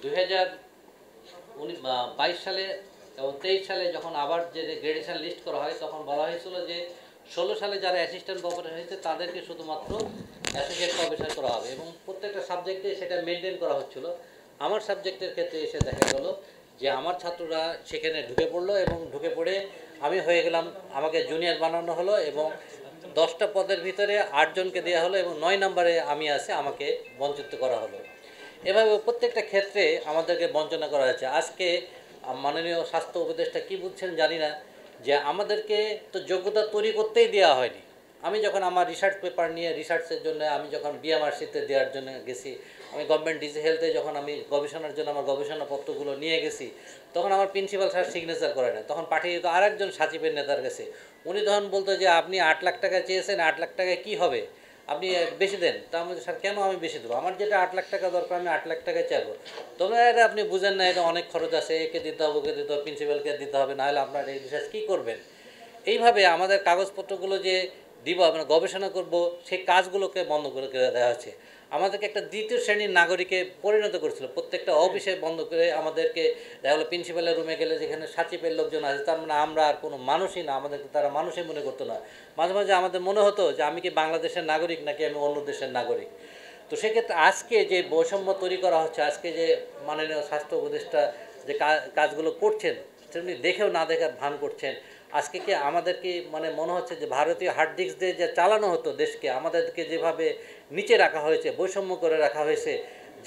2022 সালে এবং 23 সালে যখন আবার যে গ্রেডেশন লিস্ট করা হয় তখন বলা হয়েছিল যে 16 সালে যারা অ্যাসিস্ট্যান্ট প্রফেসর হয়েছে তাদেরকে শুধুমাত্র অ্যাসোসিয়েট প্রফেসর করা হবে এবং প্রত্যেকটা সাবজেক্টে সেটা মেনটেন করা হচ্ছিল। আমার সাবজেক্টের ক্ষেত্রে এসে দেখা গেল যে আমার ছাত্ররা সেখানে ঢুকে পড়লো এবং ঢুকে পড়ে আমি হয়ে গেলাম, আমাকে জুনিয়র বানানো হলো এবং 10টা পদের ভিতরে 8 জনকে দেওয়া হলো এবং 9 নম্বরে আমি আছি, আমাকে বঞ্চিত করা হলো। এভাবে প্রত্যেকটা ক্ষেত্রে আমাদেরকে বঞ্চনা করা হয়েছে। আজকে মাননীয় স্বাস্থ্য উপদেষ্টা কী বুঝছেন জানি না, যে আমাদেরকে তো যোগ্যতা তৈরি করতেই দেওয়া হয়নি। আমি যখন আমার রিসার্চ পেপার নিয়ে রিসার্চের জন্য আমি যখন বিএমআরসিতে দেওয়ার জন্য গেছি, আমি গভর্নমেন্ট ডিজি হেলথে যখন আমি গবেষণার জন্য আমার গবেষণাপত্রগুলো নিয়ে গেছি, তখন আমার প্রিন্সিপাল স্যার সিগনেচার করে না, তখন পাঠিয়ে দিত আরেকজন সাচিবের নেতার কাছে। উনি তখন বলতো যে আপনি 8 লাখ টাকা চেয়েছেন, 8 লাখ টাকায় কী হবে, আপনি বেশি দেন। তা আমি স্যার কেন আমি বেশি দেবো, আমার যেটা 8 লাখ টাকা দরকার আমি 8 লাখ টাকায় চাইবো। তবে এটা আপনি বুঝেন না, এটা অনেক খরচ আছে, একে দিতে হবে, ওকে দিতে হবে, প্রিন্সিপালকে দিতে হবে, নাহলে আপনার এই রিসার্চ কী করবেন। এইভাবে আমাদের কাগজপত্রগুলো যে দিব, আমরা গবেষণা করব, সেই কাজগুলোকে বন্ধ করে দেওয়া হচ্ছে। আমাদেরকে একটা দ্বিতীয় শ্রেণীর নাগরিকে পরিণত করেছিল, প্রত্যেকটা অফিসে বন্ধ করে আমাদেরকে দেখা হলো প্রিন্সিপালের রুমে গেলে যেখানে সাচিবের লোকজন আছে, তার মানে আমরা আর কোনো মানুষই না, আমাদেরকে তারা মানুষই মনে করতো না। মাঝে মাঝে আমাদের মনে হতো যে আমি কি বাংলাদেশের নাগরিক নাকি আমি অন্য দেশের নাগরিক। তো সেক্ষেত্রে আজকে যে বৈষম্য তৈরি করা হচ্ছে, আজকে যে মাননীয় স্বাস্থ্য উপদেষ্টা যে কাজগুলো করছেন, সেগুলি দেখেও না দেখার ভান করছেন। আজকে কি আমাদের কি মানে মনে হচ্ছে যে ভারতীয় হার্ড ডিস্ক দিয়ে যে চালানো হতো দেশকে, আমাদেরকে যেভাবে নিচে রাখা হয়েছে, বৈষম্য করে রাখা হয়েছে,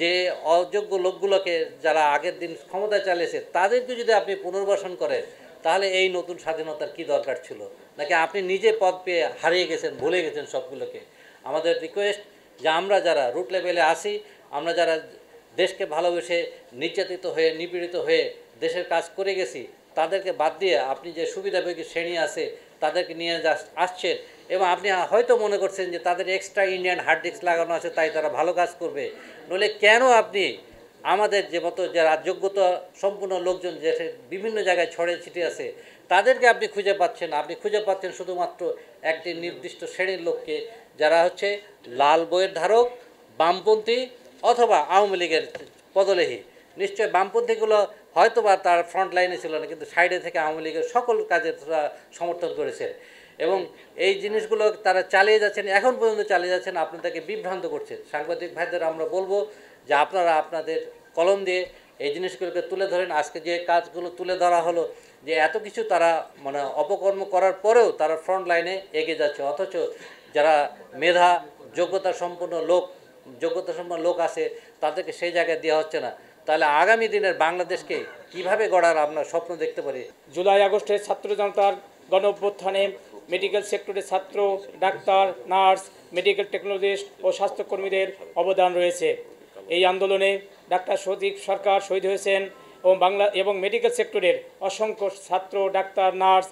যে অযোগ্য লোকগুলোকে যারা আগের দিন ক্ষমতায় চালিয়েছে তাদেরকে যদি আপনি পুনর্বাসন করেন, তাহলে এই নতুন স্বাধীনতার কি দরকার ছিল, নাকি আপনি নিজে পদ পেয়ে হারিয়ে গেছেন, ভুলে গেছেন সবগুলোকে। আমাদের রিকোয়েস্ট যে আমরা যারা রুট লেভেলে আসি, আমরা যারা দেশকে ভালোবেসে নির্যাতিত হয়ে নিপীড়িত হয়ে দেশের কাজ করে গেছি, তাদেরকে বাদ দিয়ে আপনি যে সুবিধাভোগী শ্রেণী আছে তাদেরকে নিয়ে আসছেন এবং আপনি হয়তো মনে করছেন যে তাদের এক্সট্রা ইন্ডিয়ান হার্ড ডিস্ক লাগানো আছে তাই তারা ভালো কাজ করবে। নইলে কেন আপনি আমাদের যে মতো যারা যোগ্যতা সম্পূর্ণ লোকজন যে বিভিন্ন জায়গায় ছড়িয়ে ছিটিয়ে আছে তাদেরকে আপনি খুঁজে পাচ্ছেন, আপনি খুঁজে পাচ্ছেন শুধুমাত্র একটি নির্দিষ্ট শ্রেণীর লোককে, যারা হচ্ছে লাল বইয়ের ধারক, বামপন্থী অথবা আওয়ামী লীগের পদলেহী। নিশ্চয় বামপন্থীগুলো হয়তো বা তার ফ্রন্ট লাইনে ছিল না, কিন্তু সাইডে থেকে আওয়ামী লীগের সকল কাজে তারা সমর্থন করেছেন এবং এই জিনিসগুলো তারা চালিয়ে যাচ্ছেন, এখন পর্যন্ত চালিয়ে যাচ্ছেন, আপনাদেরকে বিভ্রান্ত করছেন। সাংবাদিক ভাইদের আমরা বলবো যে আপনারা আপনাদের কলম দিয়ে এই জিনিসগুলোকে তুলে ধরেন। আজকে যে কাজগুলো তুলে ধরা হলো, যে এত কিছু তারা মানে অপকর্ম করার পরেও তারা ফ্রন্ট লাইনে এগিয়ে যাচ্ছে, অথচ যারা মেধা যোগ্যতা সম্পন্ন লোক আছে তাদেরকে সেই জায়গায় দেওয়া হচ্ছে না। তাহলে আগামী দিনের বাংলাদেশকে কিভাবে গড়ার আমরা স্বপ্ন দেখতে পারি। জুলাই আগস্টের ছাত্র জনতার গণ অভ্যুত্থানে মেডিকেল সেক্টরের ছাত্র, ডাক্তার, নার্স, মেডিকেল টেকনোলজিস্ট ও স্বাস্থ্যকর্মীদের অবদান রয়েছে। এই আন্দোলনে ডাক্তার সজীব সরকার শহীদ হয়েছেন এবং মেডিকেল সেক্টরের অসংখ্য ছাত্র, ডাক্তার, নার্স,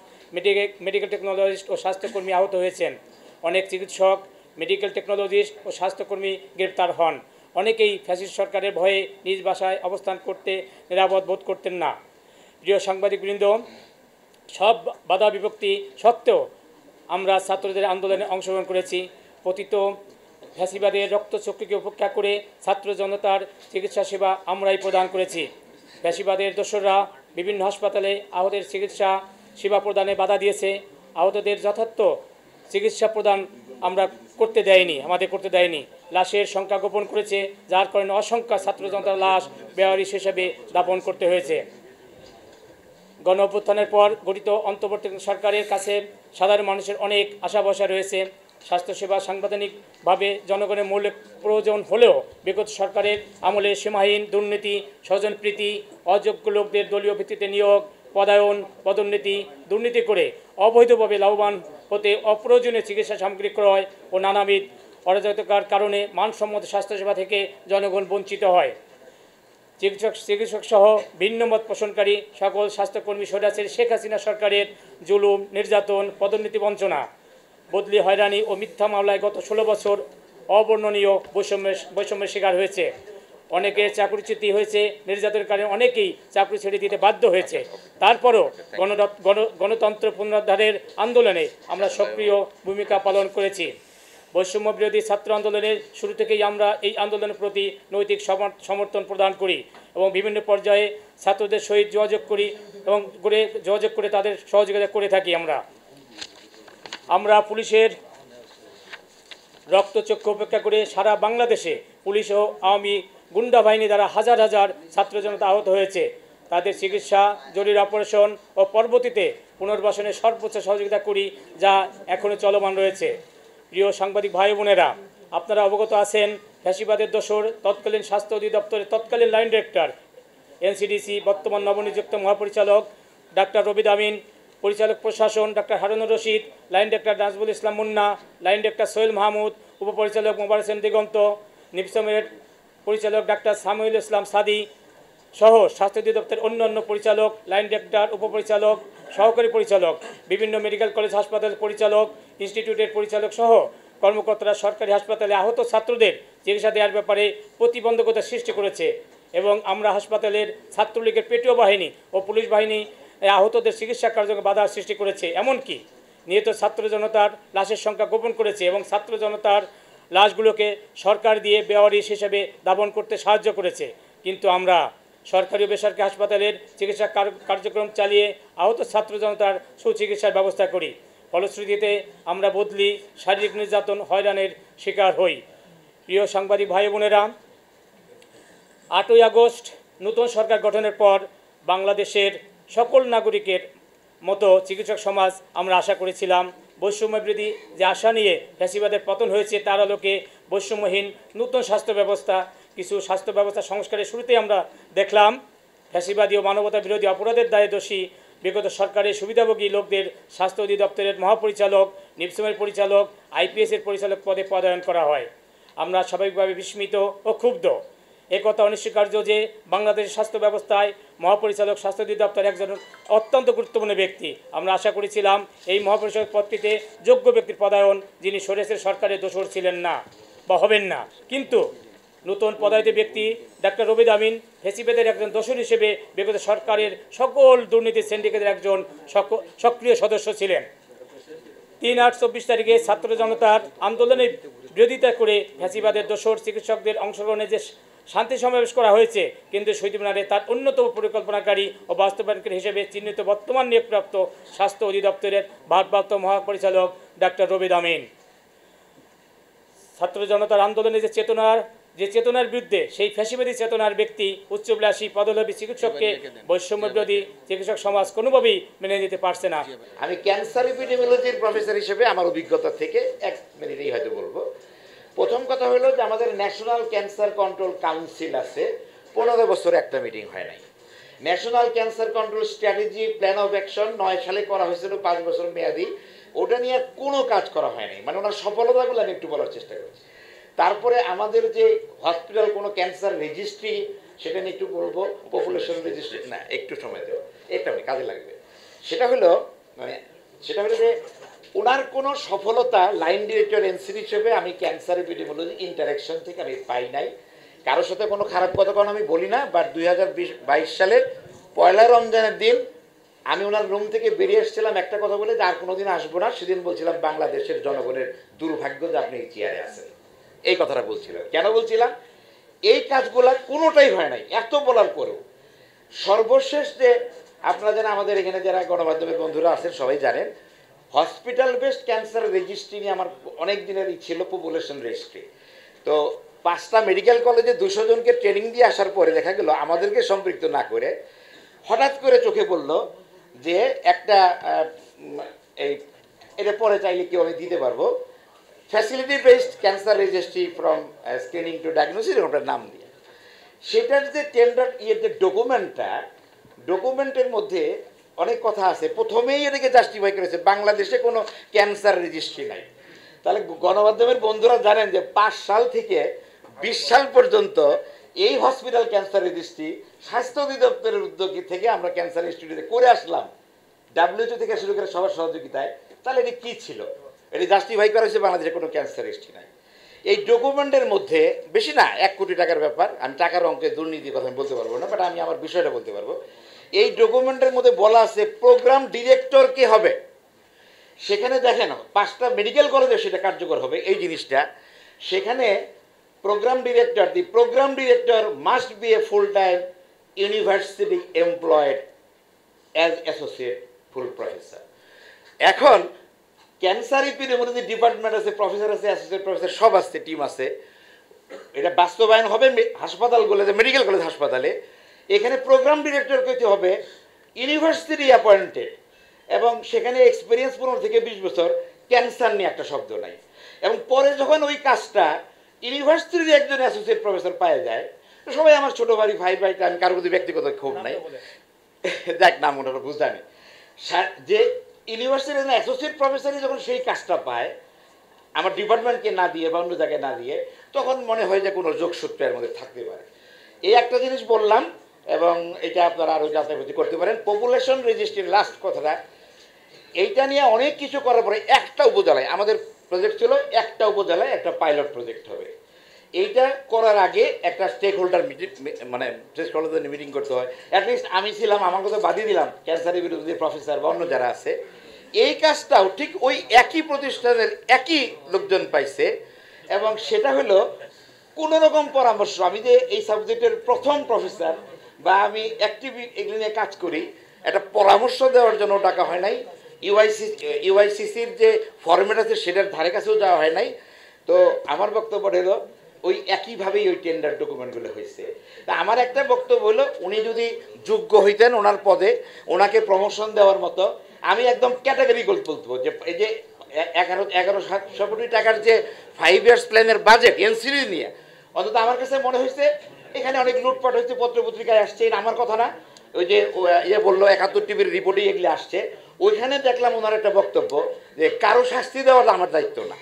মেডিকেল টেকনোলজিস্ট ও স্বাস্থ্যকর্মী আহত হয়েছেন। অনেক চিকিৎসক, মেডিকেল টেকনোলজিস্ট ও স্বাস্থ্যকর্মী গ্রেপ্তার হন। অনেকেই ফ্যাসিস্ট সরকারের ভয়ে নিজ বাসায় অবস্থান করতে নিরাপদ বোধ করতেন না। প্রিয় সাংবাদিকবৃন্দ, সব বাধা বিভক্তি সত্ত্বেও আমরা ছাত্রদের আন্দোলনে অংশগ্রহণ করেছি। পতিত ফ্যাসিবাদের রক্তচক্রকে উপেক্ষা করে ছাত্র জনতার চিকিৎসা সেবা আমরাই প্রদান করেছি। ফ্যাসিবাদের দোসররা বিভিন্ন হাসপাতালে আহতের চিকিৎসা সেবা প্রদানে বাধা দিয়েছে। আহতদের যথার্থ চিকিৎসা প্রদান আমাদের করতে দেয়নি। লাশের সংখ্যা গোপন করেছে, যার কারণে অসংখ্য ছাত্র জনতার লাশ বেওয়ারিশ হিসেবে দাপন করতে হয়েছে। গণ অভ্যুত্থানের পর গঠিত অন্তর্বর্তী সরকারের কাছে সাধারণ মানুষের অনেক আশা ভরসা রয়েছে। স্বাস্থ্যসেবা সাংবিধানিকভাবে জনগণের মৌলিক প্রয়োজন হলেও বিগত সরকারের আমলে সীমাহীন দুর্নীতি, স্বজনপ্রীতি, অযোগ্য লোকদের দলীয় ভিত্তিতে নিয়োগ, পদায়ন, পদোন্নতি, দুর্নীতি করে অবৈধভাবে লাভবান হতে অপ্রয়োজনীয় চিকিৎসা সামগ্রী ক্রয় ও নানাবিধ অরাজকতার কারণে মানসম্মত স্বাস্থ্যসেবা থেকে জনগণ বঞ্চিত হয়। চিকিৎসক সহ ভিন্ন মত পোষণকারী সকল স্বাস্থ্যকর্মী স্বৈরাচারী শেখ হাসিনা সরকারের জুলুম, নির্যাতন, পদোন্নতি বঞ্চনা, বদলি, হয়রানি ও মিথ্যা মামলায় গত 16 বছর অবর্ণনীয় বৈষম্যের শিকার হয়েছে। অনেকে চাকরিচ্যুতি হয়েছে, নির্যাতনের কারণে অনেকেই চাকরি ছেড়ে দিতে বাধ্য হয়েছে। তারপরও গণতন্ত্র পুনরুদ্ধারের আন্দোলনে আমরা সক্রিয় ভূমিকা পালন করেছি। বৈষম্য বিরোধী ছাত্র আন্দোলনের শুরু থেকেই আমরা এই আন্দোলনের প্রতি নৈতিক সমর্থন প্রদান করি এবং বিভিন্ন পর্যায়ে ছাত্রদের সহিত যোগাযোগ করি এবং যোগাযোগ করে তাদের সহযোগিতা করে থাকি। আমরা পুলিশের রক্তচক্ষু উপেক্ষা করে সারা বাংলাদেশে পুলিশ ও আওয়ামী গুন্ডা বাহিনী দ্বারা হাজার হাজার ছাত্র জনতা আহত হয়েছে। তাদের চিকিৎসা, জরুরি অপারেশন ও পরবর্তীতে পুনর্বাসনে সর্বোচ্চ সহযোগিতা করি, যা এখনও চলমান রয়েছে। প্রিয় সাংবাদিক ভাই বোনেরা, আপনারা অবগত আছেন, ফ্যাসিবাদের দোসর তৎকালীন স্বাস্থ্য অধিদপ্তরের তৎকালীন লাইন ডিরেক্টর এনসিডিসি, বর্তমান নবনিযুক্ত মহাপরিচালক ডাক্তার রবিদ আমিন, পরিচালক প্রশাসন doctor Harunur Rashid, line doctor Nazbul Islam Munna, line doctor Sohel Mahmud, উপপরিচালক মোবারক হোসেন দিগন্ত, নিপসমের পরিচালক ডাক্তার সামিউল ইসলাম সাদি সহ স্বাস্থ্য অধিদপ্তরের অন্যান্য পরিচালক, লাইন ডাক্তার, উপপরিচালক, সহকারী পরিচালক, বিভিন্ন মেডিকেল কলেজ হাসপাতালের পরিচালক, ইনস্টিটিউটের পরিচালক সহ কর্মকর্তারা সরকারি হাসপাতালে আহত ছাত্রদের চিকিৎসা দেওয়ার ব্যাপারে প্রতিবন্ধকতা সৃষ্টি করেছে এবং আমরা হাসপাতালের ছাত্রলীগের পেটুয়া বাহিনী ও পুলিশ বাহিনী আহতদের চিকিৎসা কার্যক্রমে বাধা সৃষ্টি করেছে। এমনকি নিহত ছাত্র জনতার লাশের সংখ্যা গোপন করেছে এবং ছাত্র জনতার লাশগুলোকে সরকার দিয়ে বেওয়ারিশ হিসেবে দাফন করতে সাহায্য করেছে। কিন্তু আমরা সরকারি ও বেসরকারি হাসপাতালের চিকিৎসা কার্যক্রম চালিয়ে আহত ছাত্র জনতার সুচিকিৎসার ব্যবস্থা করি। ফলশ্রুতিতে আমরা বদলি, শারীরিক নির্যাতন, হয়রানির শিকার হই। প্রিয় সাংবাদিক ভাই বোনেরা, 8ই আগস্ট নতুন সরকার গঠনের পর বাংলাদেশের সকল নাগরিকের মতো চিকিৎসক সমাজ আমরা আশা করেছিলাম বৈষম্য বিরোধী যে আশা নিয়ে ফ্যাসিবাদের পতন হয়েছে তার আলোকে বৈষম্যহীন নতুন স্বাস্থ্য ব্যবস্থা, কিছু স্বাস্থ্য ব্যবস্থা সংস্কারের শুরুতেই আমরা দেখলাম ফ্যাসিবাদী ও মানবতা বিরোধী অপরাধের দায়ে দোষী বিগত সরকারের সুবিধাভোগী লোকদের স্বাস্থ্য অধিদপ্তরের মহাপরিচালক, নিপসমের পরিচালক, আইপিএসের পরিচালক পদে পদায়ন করা হয়। আমরা স্বাভাবিকভাবে বিস্মিত ও ক্ষুব্ধ। একথা অনস্বীকার্য যে বাংলাদেশের স্বাস্থ্য ব্যবস্থায় মহাপরিচালক স্বাস্থ্য অধিদপ্তর একজন অত্যন্ত গুরুত্বপূর্ণ ব্যক্তি। আমরা আশা করেছিলাম এই মহাপরিচালক পদটিতে যোগ্য ব্যক্তির পদায়ন, যিনি স্বৈরাচার সরকারের দোসর ছিলেন না বা হবেন না। কিন্তু নতুন পদায়িত ব্যক্তি ডাক্তার রবিদ আমিন ফ্যাসিবাদের একজন দোসর হিসেবে বিগত সরকারের সকল দুর্নীতি সিন্ডিকেটের একজন সক্রিয় সদস্য ছিলেন। 3/8/24 তারিখে ছাত্র জনতার আন্দোলনের বিরোধিতা করে ফ্যাসিবাদের দোসর চিকিৎসকদের অংশগ্রহণে যে শান্তি সমাবেশ করা হয়েছে, কিন্তু শহীদ মিনারে তার অন্যতম পরিকল্পনাকারী ও বাস্তবায়নকারী হিসেবে চিহ্নিত বর্তমান নিয়োগপ্রাপ্ত স্বাস্থ্য অধিদপ্তরের ভারপ্রাপ্ত মহাপরিচালক ডাক্তার রবিদ আমিন। ছাত্র জনতার আন্দোলনে যে চেতনার বিরুদ্ধে সেই ফ্যাসিবাদী চেতনার ব্যক্তি উচ্চবিলাসী পদলোভী চিকিৎসককে বৈষম্য বিরোধী চিকিৎসক সমাজ কোনোভাবেই মেনে নিতে পারছে না। আমি ক্যান্সার এপিডেমিওলজির প্রফেসর হিসেবে আমার অভিজ্ঞতা থেকে 1 মিনিটেই হয়তো বলবো। প্রথম কথা হলো যে আমাদের ন্যাশনাল ক্যান্সার কন্ট্রোল কাউন্সিল আছে, 15 বছর একটা মিটিং হয় নাই। National cancer control strategy plan of action 9 সালে করা হয়েছিল, 5 বছর মেয়াদি, ওটা নিয়ে কোনো কাজ করা হয় নাই। মানে ওনার সফলতাগুলো আমি একটু বলার চেষ্টা করছি। তারপরে আমাদের যে হসপিটাল কোনো ক্যান্সার রেজিস্ট্রি, সেটা নিয়ে একটু বলবো। পপুলেশন রেজিস্ট্রি না, একটু সময় দেবো, এটা আমি কাজে লাগবে। সেটা হলো যে ওনার কোনো সফলতা লাইন ডিরেক্টর এনসিডি হিসেবে আমি ক্যান্সার এপিডেমিওলজি ইন্টারাকশন থেকে আমি পাই নাই। কারোর সাথে কোনো খারাপ কথা কোনো আমি বলি না। বাট 2022 সালের 1 রমজানের দিন আমি ওনার রুম থেকে বেরিয়ে এসেছিলাম একটা কথা বলে যে আর কোনোদিন আসবো না। সেদিন বলছিলাম বাংলাদেশের জনগণের দুর্ভাগ্য যে আপনি এই চেয়ারে আছেন, এই কথাটা বলছিলাম। কেন বলছিলাম? এই কাজগুলা কোনোটাই হয় নাই। এত বলার পরেও সর্বশেষ যে আপনারা যারা আমাদের এখানে যারা গণমাধ্যমের বন্ধুরা আছেন সবাই জানেন, হসপিটাল বেসড ক্যান্সার রেজিস্ট্রি নিয়ে আমার অনেক দিনেরই ছিল, পপুলেশন রেজিস্ট্রি। তো 5টা মেডিকেল কলেজে 200 জনকে ট্রেনিং দিয়ে আসার পরে দেখা গেল আমাদেরকে সম্পৃক্ত না করে হঠাৎ করে চোখে পড়ল যে একটা এটা পরে চাইলে কেউ আমি দিতে পারবো, facility based cancer registry from screening to diagnosis, ওটার নাম দিয়ে। সেটার যে টেন্ডার যে ডকুমেন্টের মধ্যে অনেক কথা আছে। প্রথমেই এটাকে জাস্টিফাই করেছে বাংলাদেশে কোনো ক্যান্সার রেজিস্ট্রি নাই। তাহলে গণমাধ্যমের বন্ধুরা জানেন যে 5 সাল থেকে 20 সাল পর্যন্ত এই হসপিটাল ক্যান্সার রেজিস্ট্রি স্বাস্থ্য অধিদপ্তরের উদ্যোগী থেকে আমরা ক্যান্সার ইনস্টিটিউটে করে আসলাম, WHO থেকে শুরু করে সবার সহযোগিতায়। তাহলে এটি কী ছিল? এটি জাস্টিফাই করা হয়েছে বাংলাদেশে কোনো ক্যান্সার রেজিস্ট্রি নাই। এই ডকুমেন্টের মধ্যে বেশি না 1 কোটি টাকার ব্যাপার, আমি টাকার অঙ্কে দুর্নীতির কথা বলতে পারবো না, বাট আমি আমার বিষয়টা বলতে পারবো। এই ডকুমেন্টের মধ্যে বলা আছে প্রোগ্রাম ডিরেক্টর কে হবে। সেখানে দেখেন 5টা মেডিকেল কলেজে সেটা কার্যকর হবে এই জিনিসটা। সেখানে programme director must be a full time university employed as associate full professor. এখন ক্যান্সার এপিডেমিওলজি ডিপার্টমেন্ট আছে, প্রফেসর আছে, অ্যাসোসিয়েট প্রফেসর সব আছে, টিম আছে। এটা বাস্তবায়ন হবে হাসপাতালগুলোতে, মেডিকেল কলেজ হাসপাতালে। এখানে প্রোগ্রাম ডিরেক্টর কইতে হবে ইউনিভার্সিটি অ্যাপয়েন্টেড, এবং সেখানে এক্সপিরিয়েন্স 15 থেকে 20 বছর, ক্যান্সার নিয়ে একটা শব্দ নাই। এবং পরে যখন ওই কাজটা ইউনিভার্সিটির একজন অ্যাসোসিয়েট প্রফেসর পাওয়া যায়, তো সবাই আমার ছোটো ভাই ভাই, আমি কারোর প্রতি ব্যক্তিগত ক্ষোভ নাই, দেখ নাম ওটা বুঝতানি, যে ইউনিভার্সিটির একজন অ্যাসোসিয়েট প্রফেসরই যখন সেই কাজটা পায় আমার ডিপার্টমেন্টকে না দিয়ে বা অন্য জায়গায় না দিয়ে, তখন মনে হয় যে কোনো যোগসূত্র এর মধ্যে থাকতে পারে। এই একটা জিনিস বললাম, এবং এটা আপনারা আরও যাচাই করতে পারেন। পপুলেশন রেজিস্ট্রির লাস্ট কথাটা, এইটা নিয়ে অনেক কিছু করার পরে একটা উপজেলায়, আমাদের প্রজেক্ট ছিল একটা উপজেলায় একটা পাইলট প্রজেক্ট হবে। এইটা করার আগে একটা স্টেক হোল্ডার মিটিং, মানে স্টেক হোল্ডারদের মিটিং করতে হয়। অ্যাটলিস্ট আমি ছিলাম, আমার কথা বাদিয়ে দিলাম, ক্যান্সারের বিরুদ্ধে প্রফেসর বা অন্য যারা আছে, এই কাজটাও ঠিক ওই একই প্রতিষ্ঠানের একই লোকজন পাইছে। এবং সেটা হলো কোনো রকম পরামর্শ, আমি যে এই সাবজেক্টের প্রথম প্রফেসর বা আমি অ্যাক্টিভ এগুলো নিয়ে কাজ করি, একটা পরামর্শ দেওয়ার জন্য টাকা হয় নাই। ইউআইসিসির যে ফরম্যাট আছে সেটার ধারে কাছেও যাওয়া হয় নাই। তো আমার বক্তব্য হলো ওই একইভাবেই ওই টেন্ডার ডকুমেন্টগুলো হয়েছে। তা আমার একটা বক্তব্য হলো, উনি যদি যোগ্য হইতেন ওনার পদে, ওনাকে প্রমোশন দেওয়ার মতো, আমি একদম ক্যাটাগরি বলবো যে এই যে 11,700 কোটি টাকার যে 5 ইয়ার্স প্ল্যানের বাজেট এনসিডি নিয়ে, অন্তত আমার কাছে মনে হয়েছে এখানে অনেক লুটপাট হয়েছে, পত্রপত্রিকায় আসছে, এটা আমার কথা না, ওই যে ইয়ে বললো 71 টিভির রিপোর্টেই এগুলো আসছে। ওইখানে দেখলাম ওনার একটা বক্তব্য যে কারো শাস্তি দেওয়াটা আমার দায়িত্ব না।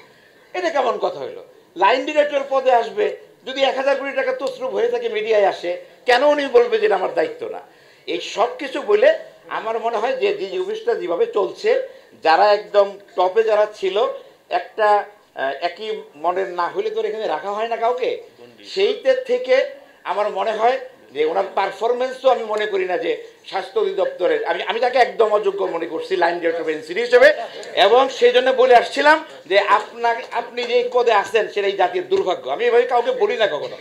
এটা কেমন কথা হলো? লাইন ডিরেক্টর পদে আসবে, যদি 1000 কোটি টাকা তসরুপ হয়ে থাকে মিডিয়ায় আসে, কেন উনি বলবে যে এটা আমার দায়িত্ব না? এই সব কিছু বলে আমার মনে হয় যে যে অফিসটা যেভাবে চলছে, যারা একদম টপে যারা ছিল, একটা একই মনের না হলে তো এখানে রাখা হয় না কাউকে, সেইটার থেকে আমার মনে হয় যে ওনার পারফরমেন্সও আমি মনে করি না যে স্বাস্থ্য অধিদপ্তরের, আমি তাকে একদম অযোগ্য মনে করছি লাইন ডিরেক্টর এনসিডি হিসেবে। এবং সেই জন্য বলে আসছিলাম যে আপনি যে পদে আছেন সেটা এই জাতির দুর্ভাগ্য। আমি এভাবে কাউকে বলি না কখনো।